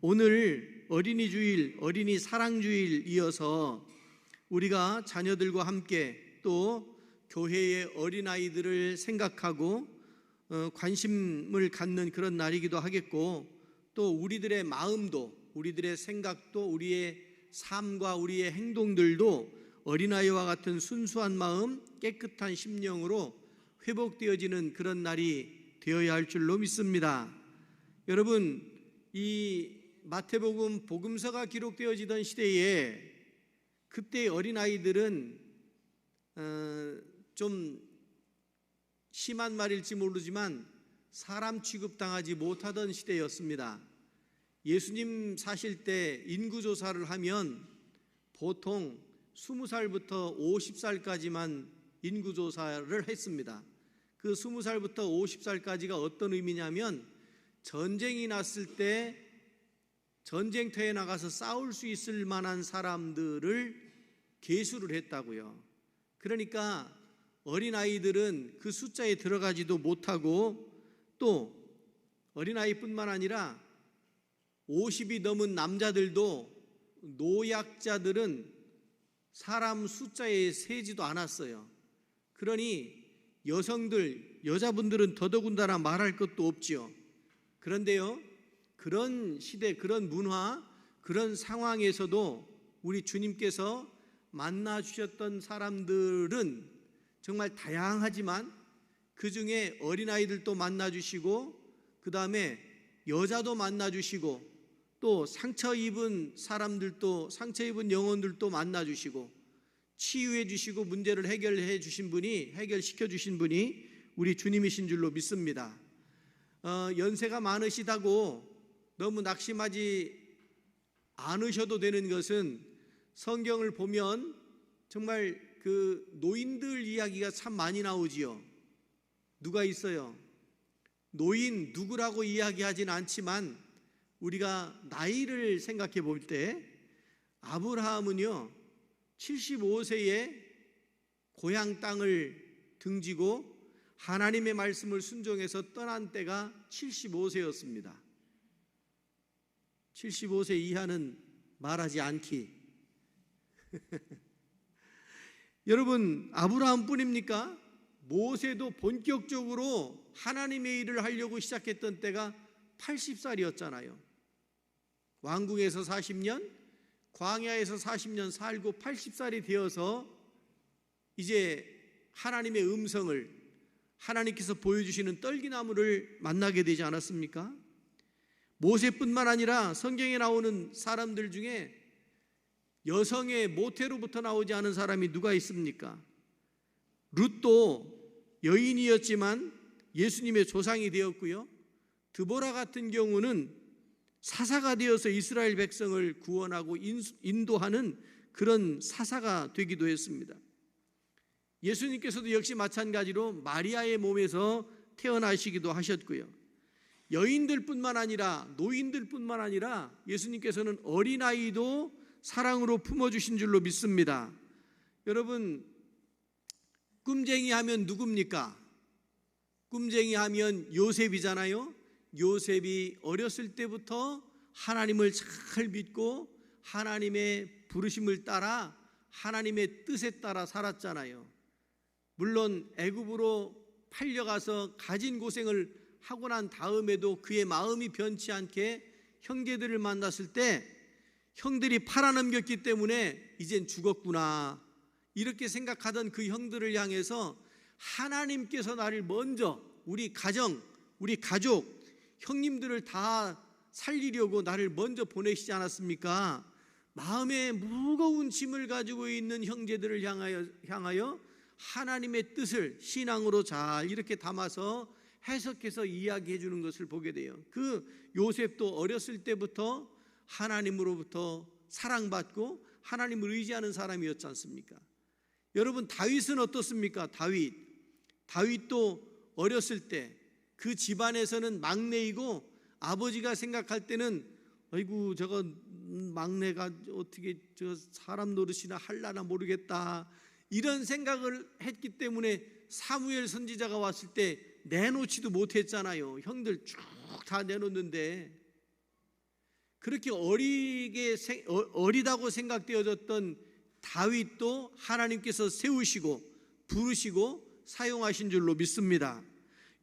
오늘 어린이 주일, 어린이 사랑 주일 이어서 우리가 자녀들과 함께 또 교회의 어린아이들을 생각하고 관심을 갖는 그런 날이기도 하겠고, 또 우리들의 마음도, 우리들의 생각도, 우리의 삶과 우리의 행동들도 어린아이와 같은 순수한 마음, 깨끗한 심령으로 회복되어지는 그런 날이 되어야 할 줄로 믿습니다. 여러분, 이 마태복음 복음서가 기록되어지던 시대에 그때의 어린아이들은 좀 심한 말일지 모르지만 사람 취급당하지 못하던 시대였습니다. 예수님 사실 때 인구조사를 하면 보통 20살부터 50살까지만 인구조사를 했습니다. 그 20살부터 50살까지가 어떤 의미냐면 전쟁이 났을 때 전쟁터에 나가서 싸울 수 있을 만한 사람들을 계수를 했다고요. 그러니까 어린아이들은 그 숫자에 들어가지도 못하고, 또 어린아이뿐만 아니라 50이 넘은 남자들도, 노약자들은 사람 숫자에 세지도 않았어요. 그러니 여성들, 여자분들은 더더군다나 말할 것도 없지요. 그런데요, 그런 시대, 그런 문화, 그런 상황에서도 우리 주님께서 만나 주셨던 사람들은 정말 다양하지만 그 중에 어린아이들도 만나 주시고, 그 다음에 여자도 만나 주시고, 또 상처 입은 사람들도, 상처 입은 영혼들도 만나 주시고, 치유해 주시고 문제를 해결해 주신 분이, 해결시켜 주신 분이 우리 주님이신 줄로 믿습니다. 연세가 많으시다고 너무 낙심하지 않으셔도 되는 것은, 성경을 보면 정말 그 노인들 이야기가 참 많이 나오지요. 누가 있어요? 노인 누구라고 이야기하진 않지만 우리가 나이를 생각해 볼 때 아브라함은요 75세에 고향 땅을 등지고 하나님의 말씀을 순종해서 떠난 때가 75세였습니다. 75세 이하는 말하지 않기. 여러분, 아브라함뿐입니까? 모세도 본격적으로 하나님의 일을 하려고 시작했던 때가 80살이었잖아요. 왕궁에서 40년, 광야에서 40년 살고 80살이 되어서 이제 하나님의 음성을, 하나님께서 보여주시는 떨기나무를 만나게 되지 않았습니까? 모세뿐만 아니라 성경에 나오는 사람들 중에 여성의 모태로부터 나오지 않은 사람이 누가 있습니까? 룻도 여인이었지만 예수님의 조상이 되었고요, 드보라 같은 경우는 사사가 되어서 이스라엘 백성을 구원하고 인도하는 그런 사사가 되기도 했습니다. 예수님께서도 역시 마찬가지로 마리아의 몸에서 태어나시기도 하셨고요, 여인들뿐만 아니라, 노인들뿐만 아니라 예수님께서는 어린아이도 사랑으로 품어주신 줄로 믿습니다. 여러분, 꿈쟁이 하면 누굽니까? 꿈쟁이 하면 요셉이잖아요. 요셉이 어렸을 때부터 하나님을 잘 믿고 하나님의 부르심을 따라 하나님의 뜻에 따라 살았잖아요. 물론 애굽으로 팔려가서 가진 고생을 하고 난 다음에도 그의 마음이 변치 않게 형제들을 만났을 때 형들이 팔아넘겼기 때문에 이젠 죽었구나 이렇게 생각하던 그 형들을 향해서 하나님께서 나를 먼저, 우리 가정, 우리 가족, 형님들을 다 살리려고 나를 먼저 보내시지 않았습니까? 마음에 무거운 짐을 가지고 있는 형제들을 향하여 하나님의 뜻을 신앙으로 잘 이렇게 담아서 해석해서 이야기해 주는 것을 보게 돼요. 그 요셉도 어렸을 때부터 하나님으로부터 사랑받고 하나님을 의지하는 사람이었지 않습니까? 여러분, 다윗은 어떻습니까? 다윗도 어렸을 때 그 집안에서는 막내이고, 아버지가 생각할 때는 아이고 저거 막내가 어떻게 저 사람 노릇이나 할라나 모르겠다 이런 생각을 했기 때문에 사무엘 선지자가 왔을 때 내놓지도 못했잖아요. 형들 쭉 다 내놓는데, 그렇게 어리다고 생각되어졌던 다윗도 하나님께서 세우시고 부르시고 사용하신 줄로 믿습니다.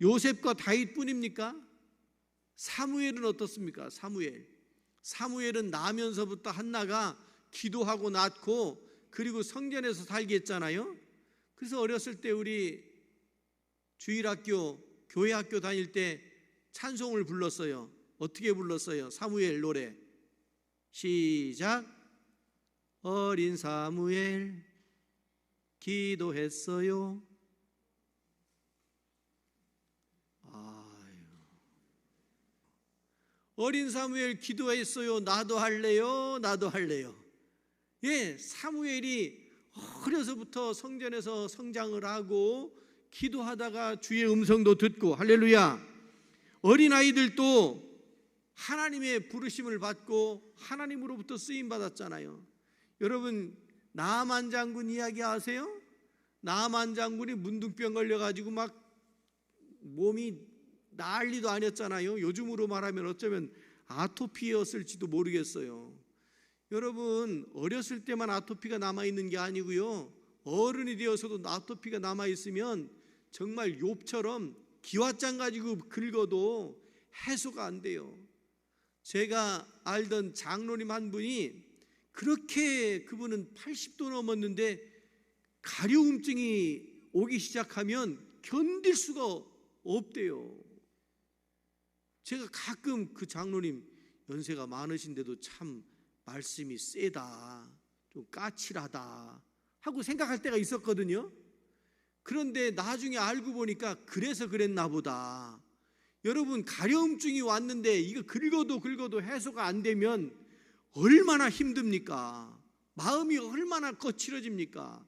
요셉과 다윗뿐입니까? 사무엘은 어떻습니까? 사무엘은 나면서부터 한나가 기도하고 낳고 그리고 성전에서 살게 했잖아요. 그래서 어렸을 때 우리 주일학교, 교회학교 다닐 때 찬송을 불렀어요. 어떻게 불렀어요? 사무엘 노래 시작. 어린 사무엘 기도했어요. 어린 사무엘 기도했어요. 나도 할래요. 예, 사무엘이 어려서부터 성전에서 성장을 하고 기도하다가 주의 음성도 듣고, 할렐루야. 어린아이들도 하나님의 부르심을 받고 하나님으로부터 쓰임 받았잖아요. 여러분, 나만 장군 이야기 아세요? 나만 장군이 문둥병 걸려가지고 막 몸이 난리도 아니었잖아요. 요즘으로 말하면 어쩌면 아토피였을지도 모르겠어요. 여러분, 어렸을 때만 아토피가 남아있는 게 아니고요, 어른이 되어서도 아토피가 남아있으면 정말 욥처럼 기왓장 가지고 긁어도 해소가 안 돼요. 제가 알던 장로님 한 분이 그렇게, 그분은 80도 넘었는데 가려움증이 오기 시작하면 견딜 수가 없대요. 제가 가끔 그 장로님 연세가 많으신데도 참 말씀이 세다, 좀 까칠하다 하고 생각할 때가 있었거든요. 그런데 나중에 알고 보니까 그래서 그랬나 보다. 여러분, 가려움증이 왔는데 이거 긁어도 해소가 안 되면 얼마나 힘듭니까? 마음이 얼마나 거칠어집니까?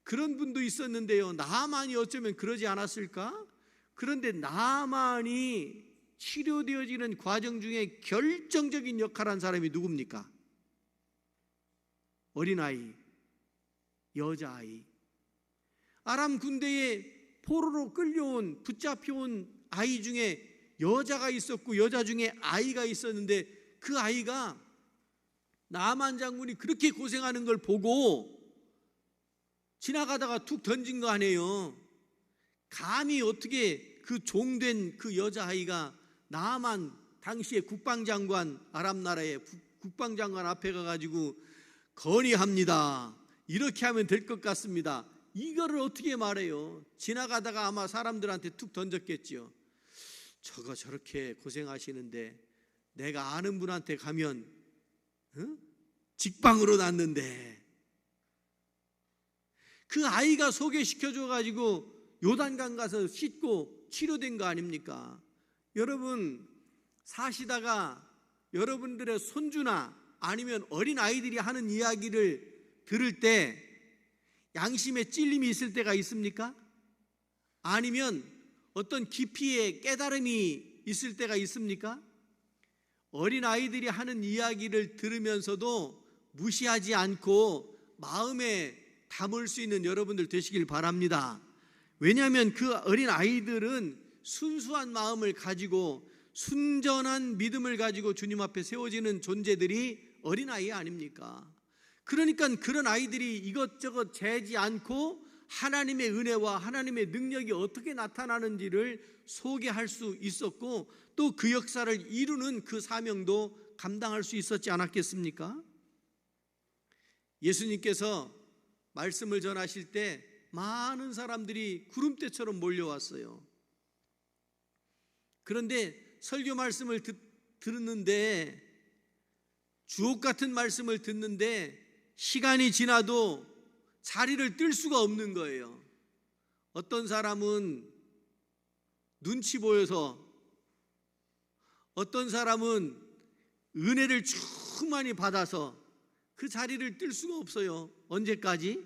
그런 분도 있었는데요, 나만이 어쩌면 그러지 않았을까? 그런데 나만이 치료되어지는 과정 중에 결정적인 역할을 한 사람이 누굽니까? 어린아이, 여자아이. 아람 군대에 포로로 끌려온, 붙잡혀온 아이 중에 여자가 있었고 여자 중에 아이가 있었는데, 그 아이가 나만 장군이 그렇게 고생하는 걸 보고 지나가다가 툭 던진 거 아니에요. 감히 어떻게 그 종된 그 여자아이가 나만 당시에 국방장관, 아람 나라의 국방장관 앞에 가가지고 건의합니다, 이렇게 하면 될 것 같습니다, 이거를 어떻게 말해요? 지나가다가 아마 사람들한테 툭 던졌겠지요. 저거 저렇게 고생하시는데 내가 아는 분한테 가면 직방으로 났는데, 그 아이가 소개시켜줘가지고 요단강 가서 씻고 치료된 거 아닙니까? 여러분, 사시다가 여러분들의 손주나 아니면 어린 아이들이 하는 이야기를 들을 때 양심에 찔림이 있을 때가 있습니까? 아니면 어떤 깊이의 깨달음이 있을 때가 있습니까? 어린 아이들이 하는 이야기를 들으면서도 무시하지 않고 마음에 담을 수 있는 여러분들 되시길 바랍니다. 왜냐하면 그 어린 아이들은 순수한 마음을 가지고 순전한 믿음을 가지고 주님 앞에 세워지는 존재들이 어린아이 아닙니까? 그러니까 그런 아이들이 이것저것 재지 않고 하나님의 은혜와 하나님의 능력이 어떻게 나타나는지를 소개할 수 있었고, 또 그 역사를 이루는 그 사명도 감당할 수 있었지 않았겠습니까? 예수님께서 말씀을 전하실 때 많은 사람들이 구름대처럼 몰려왔어요. 그런데 설교 말씀을 듣는데, 주옥 같은 말씀을 듣는데 시간이 지나도 자리를 뜰 수가 없는 거예요. 어떤 사람은 눈치 보여서, 어떤 사람은 은혜를 충만히 받아서 그 자리를 뜰 수가 없어요. 언제까지?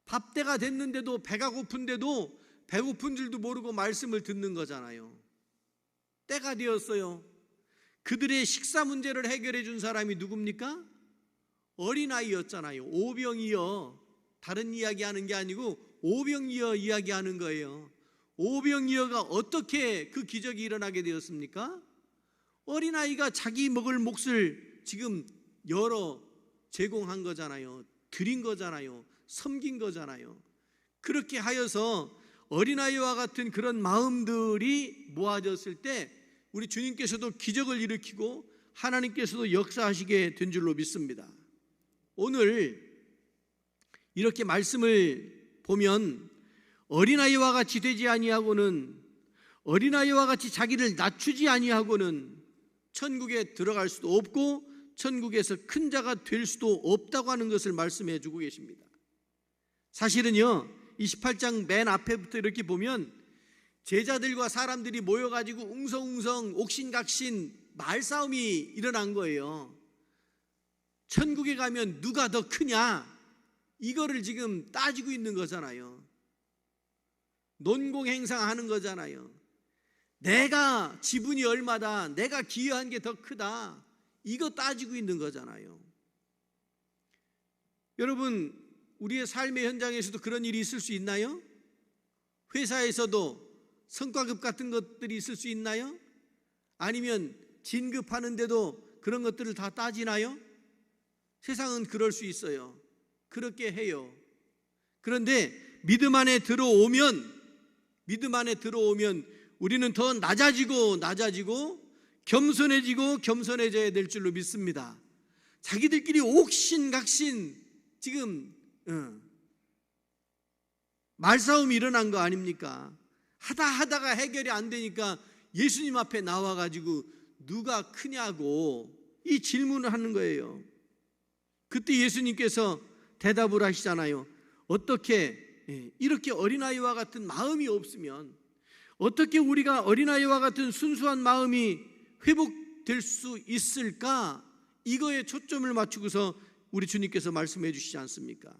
밥때가 됐는데도, 배가 고픈데도 배고픈 줄도 모르고 말씀을 듣는 거잖아요. 때가 되었어요. 그들의 식사 문제를 해결해 준 사람이 누굽니까? 어린아이였잖아요. 오병이어. 다른 이야기하는 게 아니고 오병이어 이야기하는 거예요. 오병이어가 어떻게 그 기적이 일어나게 되었습니까? 어린아이가 자기 먹을 몫을 지금 열어 제공한 거잖아요. 드린 거잖아요. 섬긴 거잖아요. 그렇게 하여서 어린아이와 같은 그런 마음들이 모아졌을 때 우리 주님께서도 기적을 일으키고 하나님께서도 역사하시게 된 줄로 믿습니다. 오늘 이렇게 말씀을 보면 어린아이와 같이 되지 아니하고는, 어린아이와 같이 자기를 낮추지 아니하고는 천국에 들어갈 수도 없고 천국에서 큰 자가 될 수도 없다고 하는 것을 말씀해 주고 계십니다. 사실은요, 28장 맨 앞에부터 이렇게 보면 제자들과 사람들이 모여가지고 웅성웅성 옥신각신 말싸움이 일어난 거예요. 천국에 가면 누가 더 크냐, 이거를 지금 따지고 있는 거잖아요. 논공행상하는 거잖아요. 내가 지분이 얼마다, 내가 기여한 게 더 크다, 이거 따지고 있는 거잖아요. 여러분, 우리의 삶의 현장에서도 그런 일이 있을 수 있나요? 회사에서도 성과급 같은 것들이 있을 수 있나요? 아니면 진급하는데도 그런 것들을 다 따지나요? 세상은 그럴 수 있어요. 그렇게 해요. 그런데 믿음 안에 들어오면 우리는 더 낮아지고 겸손해져야 될 줄로 믿습니다. 자기들끼리 옥신각신 지금 말싸움이 일어난 거 아닙니까? 하다가 해결이 안 되니까 예수님 앞에 나와가지고 누가 크냐고 이 질문을 하는 거예요. 그때 예수님께서 대답을 하시잖아요. 어떻게 이렇게 어린아이와 같은 마음이 없으면 어떻게 우리가 어린아이와 같은 순수한 마음이 회복될 수 있을까? 이거에 초점을 맞추고서 우리 주님께서 말씀해 주시지 않습니까?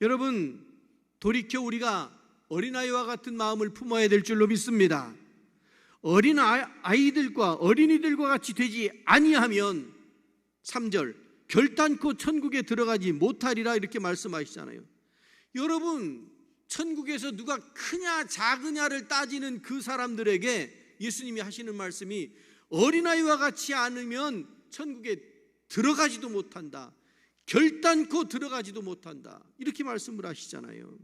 여러분, 돌이켜 우리가 어린아이와 같은 마음을 품어야 될 줄로 믿습니다. 어린아이들과 어린이들과 같이 되지 아니하면 3절 결단코 천국에 들어가지 못하리라 이렇게 말씀하시잖아요. 여러분, 천국에서 누가 크냐 작으냐를 따지는 그 사람들에게 예수님이 하시는 말씀이 어린아이와 같이 않으면 천국에 들어가지도 못한다, 결단코 들어가지도 못한다, 이렇게 말씀을 하시잖아요.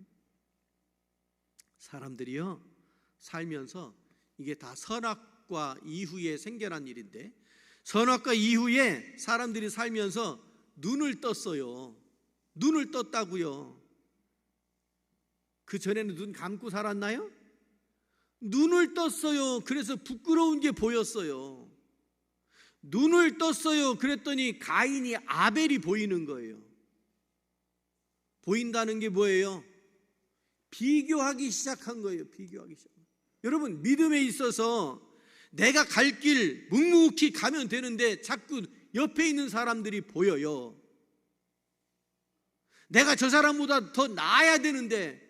사람들이요, 살면서 이게 다 선악과 이후에 생겨난 일인데, 선악과 이후에 사람들이 살면서 눈을 떴어요. 눈을 떴다고요. 그 전에는 눈 감고 살았나요? 눈을 떴어요. 그래서 부끄러운 게 보였어요. 눈을 떴어요. 그랬더니 가인이 아벨이 보이는 거예요. 보인다는 게 뭐예요? 비교하기 시작한 거예요. 비교하기 시작. 여러분, 믿음에 있어서 내가 갈 길 묵묵히 가면 되는데 자꾸 옆에 있는 사람들이 보여요. 내가 저 사람보다 더 나아야 되는데,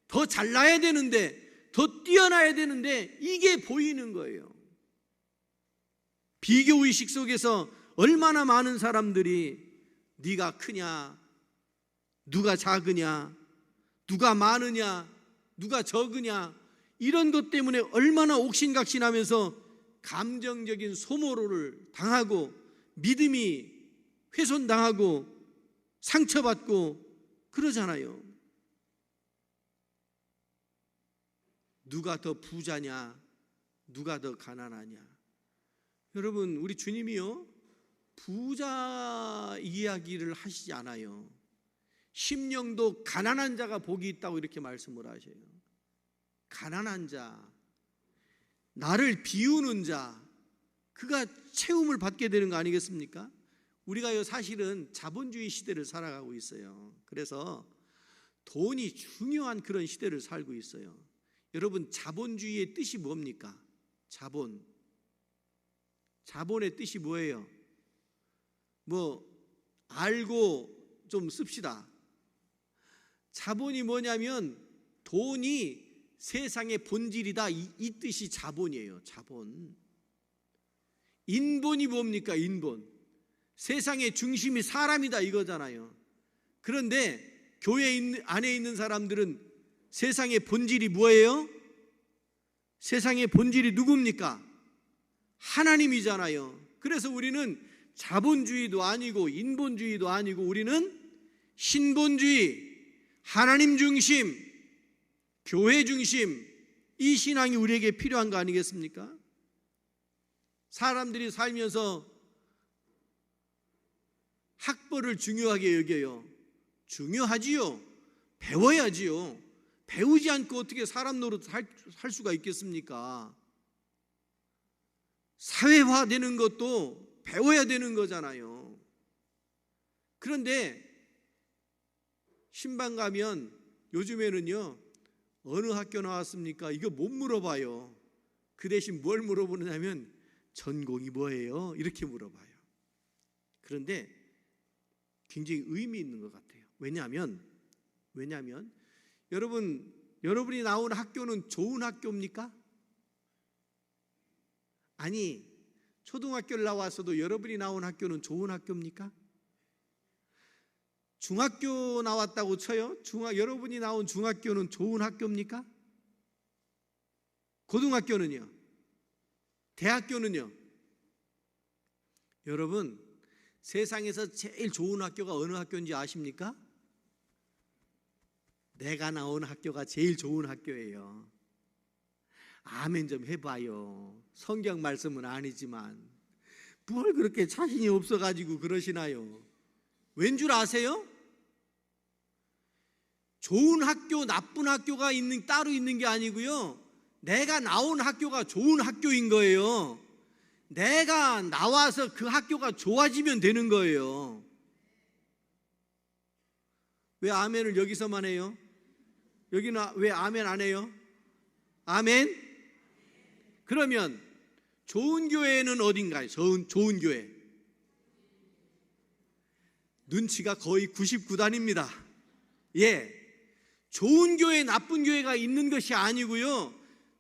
더 잘나야 되는데, 더 뛰어나야 되는데 이게 보이는 거예요. 비교의식 속에서 얼마나 많은 사람들이 네가 크냐, 누가 작으냐, 누가 많으냐, 누가 적으냐, 이런 것 때문에 얼마나 옥신각신하면서 감정적인 소모를 당하고 믿음이 훼손당하고 상처받고 그러잖아요. 누가 더 부자냐, 누가 더 가난하냐. 여러분, 우리 주님이요, 부자 이야기를 하시지 않아요. 심령도 가난한 자가 복이 있다고 이렇게 말씀을 하셔요. 가난한 자, 나를 비우는 자, 그가 채움을 받게 되는 거 아니겠습니까? 우리가요, 사실은 자본주의 시대를 살아가고 있어요. 그래서 돈이 중요한 그런 시대를 살고 있어요. 여러분, 자본주의의 뜻이 뭡니까? 자본의 뜻이 뭐예요? 알고 좀 씁시다. 자본이 뭐냐면 돈이 세상의 본질이다, 이 뜻이 자본이에요. 자본. 인본이 뭡니까? 인본. 세상의 중심이 사람이다, 이거잖아요. 그런데 교회 안에 있는 사람들은 세상의 본질이 뭐예요? 세상의 본질이 누굽니까? 하나님이잖아요. 그래서 우리는 자본주의도 아니고 인본주의도 아니고 우리는 신본주의, 하나님 중심, 교회 중심, 이 신앙이 우리에게 필요한 거 아니겠습니까? 사람들이 살면서 학벌을 중요하게 여겨요. 중요하지요. 배워야지요. 배우지 않고 어떻게 사람 노릇 할 수가 있겠습니까? 사회화되는 것도 배워야 되는 거잖아요. 그런데 신방 가면 요즘에는요, 어느 학교 나왔습니까? 이거 못 물어봐요. 그 대신 뭘 물어보느냐면 전공이 뭐예요? 이렇게 물어봐요. 그런데 굉장히 의미 있는 것 같아요. 왜냐하면 여러분이 나온 학교는 좋은 학교입니까? 아니, 초등학교를 나왔어도 여러분이 나온 학교는 좋은 학교입니까? 중학교 나왔다고 쳐요? 여러분이 나온 중학교는 좋은 학교입니까? 고등학교는요? 대학교는요? 여러분, 세상에서 제일 좋은 학교가 어느 학교인지 아십니까? 내가 나온 학교가 제일 좋은 학교예요. 아멘 좀 해봐요. 성경 말씀은 아니지만 뭘 그렇게 자신이 없어가지고 그러시나요? 왠 줄 아세요? 좋은 학교, 나쁜 학교가 따로 있는 게 아니고요, 내가 나온 학교가 좋은 학교인 거예요. 내가 나와서 그 학교가 좋아지면 되는 거예요. 왜 아멘을 여기서만 해요? 여기는 왜 아멘 안 해요? 아멘? 그러면 좋은 교회는 어딘가요? 좋은 교회. 눈치가 거의 99단입니다. 예, 좋은 교회, 나쁜 교회가 있는 것이 아니고요,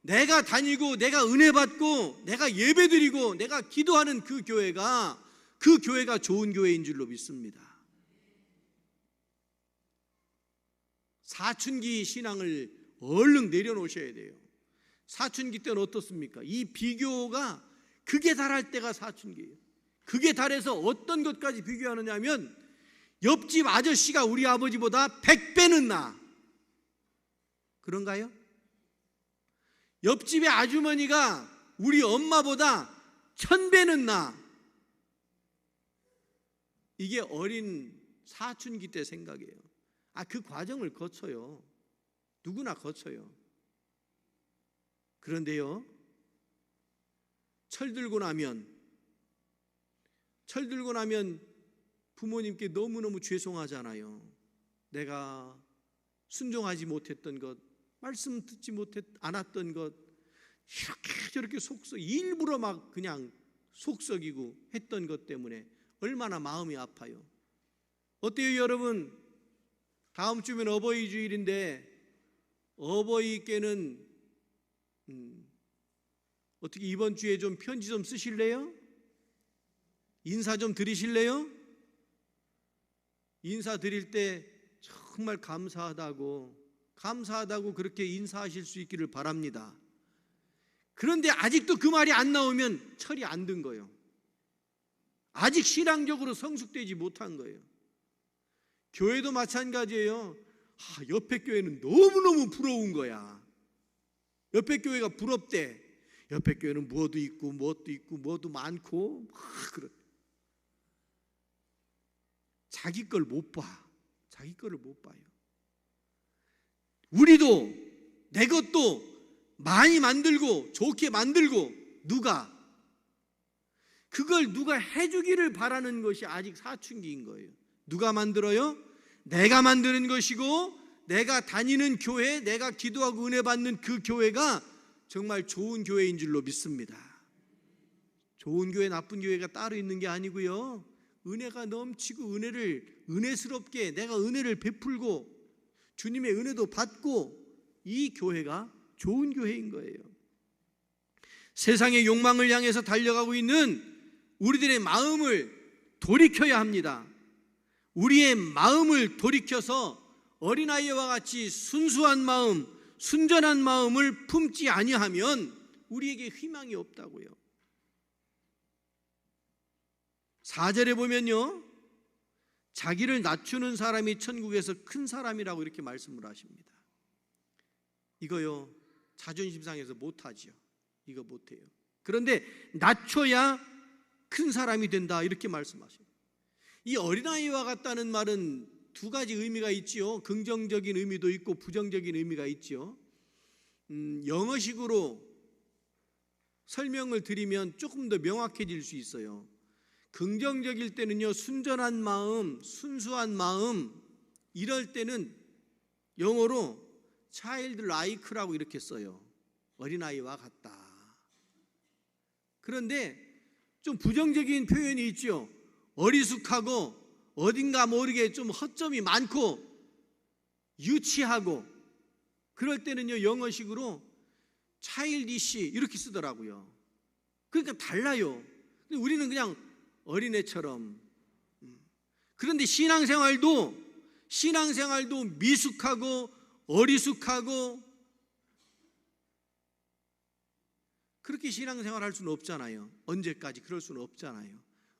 내가 다니고 내가 은혜 받고 내가 예배드리고 내가 기도하는 그 교회가 좋은 교회인 줄로 믿습니다. 사춘기 신앙을 얼른 내려놓으셔야 돼요. 사춘기 때는 어떻습니까? 이 비교가 극에 달할 때가 사춘기예요. 극에 달해서 어떤 것까지 비교하느냐 하면 옆집 아저씨가 우리 아버지보다 100배는 나. 그런가요? 옆집의 아주머니가 우리 엄마보다 1000배는 나. 이게 어린 사춘기 때 생각이에요. 그 과정을 거쳐요. 누구나 거쳐요. 그런데요, 철들고 나면 부모님께 너무너무 죄송하잖아요. 내가 순종하지 못했던 것, 말씀 듣지 않았던 것, 이렇게 저렇게 일부러 막 그냥 속썩이고 했던 것 때문에 얼마나 마음이 아파요. 어때요, 여러분? 다음 주면 어버이 주일인데 어버이께는 어떻게 이번 주에 좀 편지 좀 쓰실래요? 인사 좀 드리실래요? 인사 드릴 때 정말 감사하다고 그렇게 인사하실 수 있기를 바랍니다. 그런데 아직도 그 말이 안 나오면 철이 안 든 거예요. 아직 신앙적으로 성숙되지 못한 거예요. 교회도 마찬가지예요. 옆에 교회는 너무너무 부러운 거야. 옆에 교회가 부럽대. 옆에 교회는 뭐도 있고 뭐도 많고 그래. 자기 걸 못 봐. 자기 거를 못 봐요. 우리도 내 것도 많이 만들고 좋게 만들고 그걸 누가 해주기를 바라는 것이 아직 사춘기인 거예요. 누가 만들어요? 내가 만드는 것이고 내가 다니는 교회, 내가 기도하고 은혜 받는 그 교회가 정말 좋은 교회인 줄로 믿습니다. 좋은 교회, 나쁜 교회가 따로 있는 게 아니고요, 은혜가 넘치고 은혜스럽게 내가 은혜를 베풀고 주님의 은혜도 받고 이 교회가 좋은 교회인 거예요. 세상의 욕망을 향해서 달려가고 있는 우리들의 마음을 돌이켜야 합니다. 우리의 마음을 돌이켜서 어린아이와 같이 순수한 마음, 순전한 마음을 품지 아니하면 우리에게 희망이 없다고요. 4절에 보면요, 자기를 낮추는 사람이 천국에서 큰 사람이라고 이렇게 말씀을 하십니다. 이거요, 자존심 상해서 못하죠. 이거 못해요. 그런데 낮춰야 큰 사람이 된다 이렇게 말씀하십니다. 이 어린아이와 같다는 말은 두 가지 의미가 있지요. 긍정적인 의미도 있고 부정적인 의미가 있지요. 영어식으로 설명을 드리면 조금 더 명확해질 수 있어요. 긍정적일 때는요, 순전한 마음, 순수한 마음, 이럴 때는 영어로 child like라고 이렇게 써요. 어린아이와 같다. 그런데 좀 부정적인 표현이 있죠. 어리숙하고 어딘가 모르게 좀 허점이 많고 유치하고, 그럴 때는요, 영어식으로 childish 이렇게 쓰더라고요. 그러니까 달라요. 우리는 그냥 어린애처럼. 그런데 신앙생활도 미숙하고 어리숙하고 그렇게 신앙생활 할 수는 없잖아요. 언제까지 그럴 수는 없잖아요.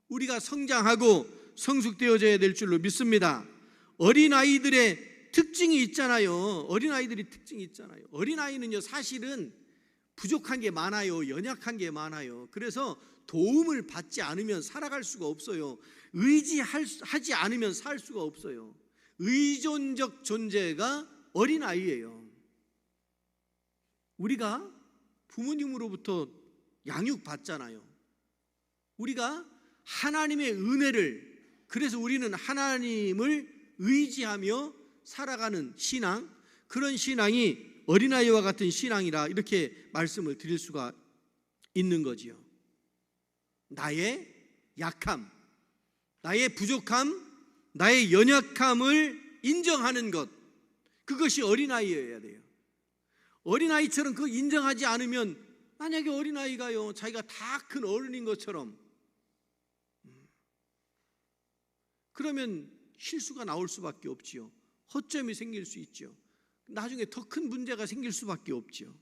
우리가 성장하고 성숙되어져야 될 줄로 믿습니다. 어린아이들의 특징이 있잖아요. 어린아이들이 특징이 있잖아요. 어린아이는요, 사실은 부족한 게 많아요. 연약한 게 많아요. 그래서 도움을 받지 않으면 살아갈 수가 없어요. 의지하지 않으면 살 수가 없어요. 의존적 존재가 어린아이예요. 우리가 부모님으로부터 양육받잖아요. 우리가 하나님의 은혜를, 그래서 우리는 하나님을 의지하며 살아가는 신앙, 그런 신앙이 어린아이와 같은 신앙이라 이렇게 말씀을 드릴 수가 있는 거지요. 나의 약함, 나의 부족함, 나의 연약함을 인정하는 것, 그것이 어린아이여야 돼요. 어린아이처럼 그거 인정하지 않으면, 만약에 어린아이가요, 자기가 다 큰 어른인 것처럼, 그러면 실수가 나올 수밖에 없지요. 허점이 생길 수 있죠. 나중에 더 큰 문제가 생길 수밖에 없죠.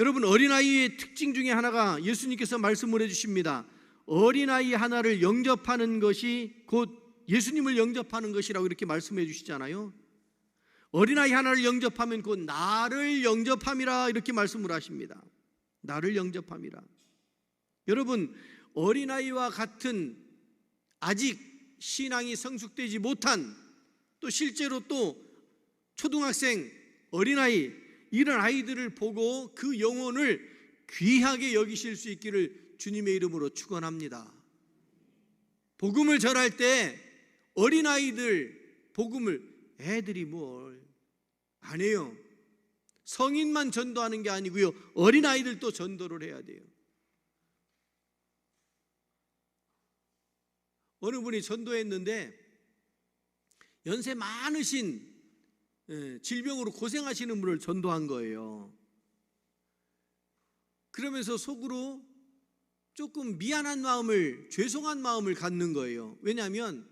여러분, 어린아이의 특징 중에 하나가 예수님께서 말씀을 해주십니다. 어린아이 하나를 영접하는 것이 곧 예수님을 영접하는 것이라고 이렇게 말씀해 주시잖아요. 어린아이 하나를 영접하면 곧 나를 영접함이라 이렇게 말씀을 하십니다. 나를 영접함이라. 여러분, 어린아이와 같은 아직 신앙이 성숙되지 못한, 또 실제로 또 초등학생, 어린아이, 이런 아이들을 보고 그 영혼을 귀하게 여기실 수 있기를 주님의 이름으로 축원합니다. 복음을 전할 때 어린아이들 복음을, 애들이 뭘 안 해요. 성인만 전도하는 게 아니고요, 어린아이들도 전도를 해야 돼요. 어느 분이 전도했는데 연세 많으신, 질병으로 고생하시는 분을 전도한 거예요. 그러면서 속으로 조금 미안한 마음을, 죄송한 마음을 갖는 거예요. 왜냐하면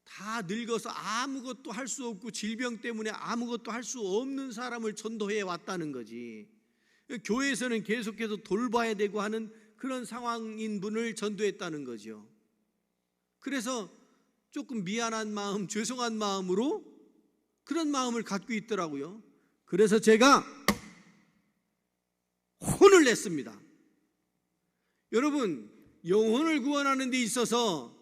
다 늙어서 아무것도 할 수 없고 질병 때문에 아무것도 할 수 없는 사람을 전도해 왔다는 거지. 교회에서는 계속해서 돌봐야 되고 하는 그런 상황인 분을 전도했다는 거죠. 그래서 조금 미안한 마음, 죄송한 마음으로 그런 마음을 갖고 있더라고요. 그래서 제가 혼을 냈습니다. 여러분, 영혼을 구원하는 데 있어서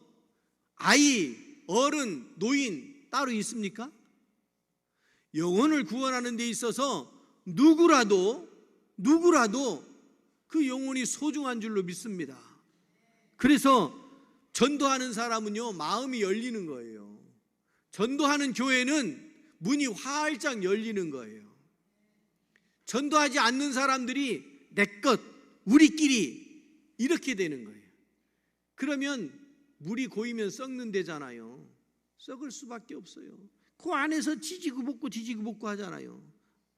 아이, 어른, 노인 따로 있습니까? 영혼을 구원하는 데 있어서 누구라도 그 영혼이 소중한 줄로 믿습니다. 그래서 전도하는 사람은요, 마음이 열리는 거예요. 전도하는 교회는 문이 활짝 열리는 거예요. 전도하지 않는 사람들이 내 것, 우리끼리 이렇게 되는 거예요. 그러면 물이 고이면 썩는 데잖아요. 썩을 수밖에 없어요. 그 안에서 지지고 볶고 하잖아요.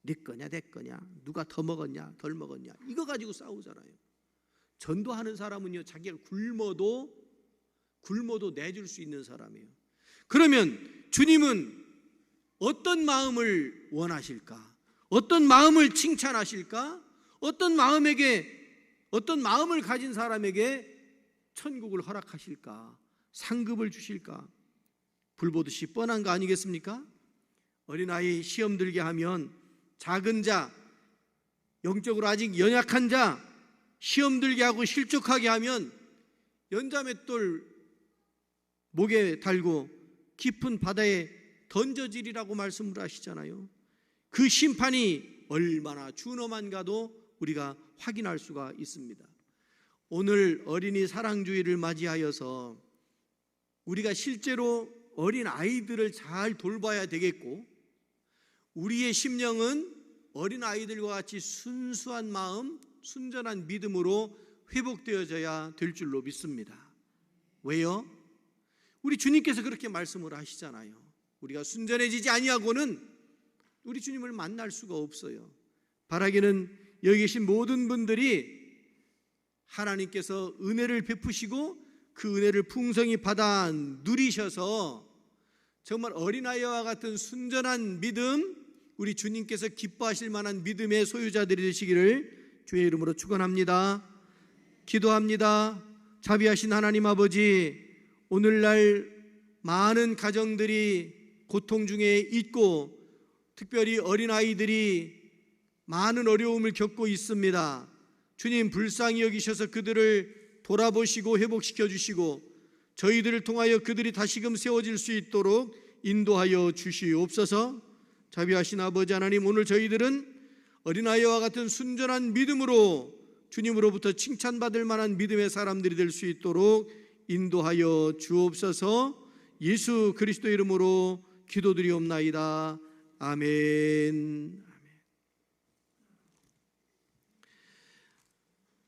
내 거냐 내 거냐, 누가 더 먹었냐 덜 먹었냐, 이거 가지고 싸우잖아요. 전도하는 사람은요, 자기가 굶어도 내줄 수 있는 사람이에요. 그러면 주님은 어떤 마음을 원하실까? 어떤 마음을 칭찬하실까? 어떤 마음을 가진 사람에게 천국을 허락하실까? 상급을 주실까? 불보듯이 뻔한 거 아니겠습니까? 어린아이 시험 들게 하면 작은 자, 영적으로 아직 연약한 자 시험 들게 하고 실족하게 하면 연자맷돌 목에 달고 깊은 바다에 던져지리라고 말씀을 하시잖아요. 그 심판이 얼마나 준엄한가도 우리가 확인할 수가 있습니다. 오늘 어린이 사랑주의를 맞이하여서 우리가 실제로 어린 아이들을 잘 돌봐야 되겠고, 우리의 심령은 어린 아이들과 같이 순수한 마음, 순전한 믿음으로 회복되어져야 될 줄로 믿습니다. 왜요? 우리 주님께서 그렇게 말씀을 하시잖아요. 우리가 순전해지지 아니하고는 우리 주님을 만날 수가 없어요. 바라기는 여기 계신 모든 분들이 하나님께서 은혜를 베푸시고 그 은혜를 풍성히 받아 누리셔서 정말 어린아이와 같은 순전한 믿음, 우리 주님께서 기뻐하실 만한 믿음의 소유자들이 되시기를 주의 이름으로 축원합니다. 기도합니다. 자비하신 하나님 아버지, 오늘날 많은 가정들이 고통 중에 있고 특별히 어린아이들이 많은 어려움을 겪고 있습니다. 주님, 불쌍히 여기셔서 그들을 돌아보시고 회복시켜 주시고 저희들을 통하여 그들이 다시금 세워질 수 있도록 인도하여 주시옵소서. 자비하신 아버지 하나님, 오늘 저희들은 어린아이와 같은 순전한 믿음으로 주님으로부터 칭찬받을 만한 믿음의 사람들이 될 수 있도록 인도하여 주옵소서. 예수 그리스도 이름으로 기도드리옵나이다. 아멘.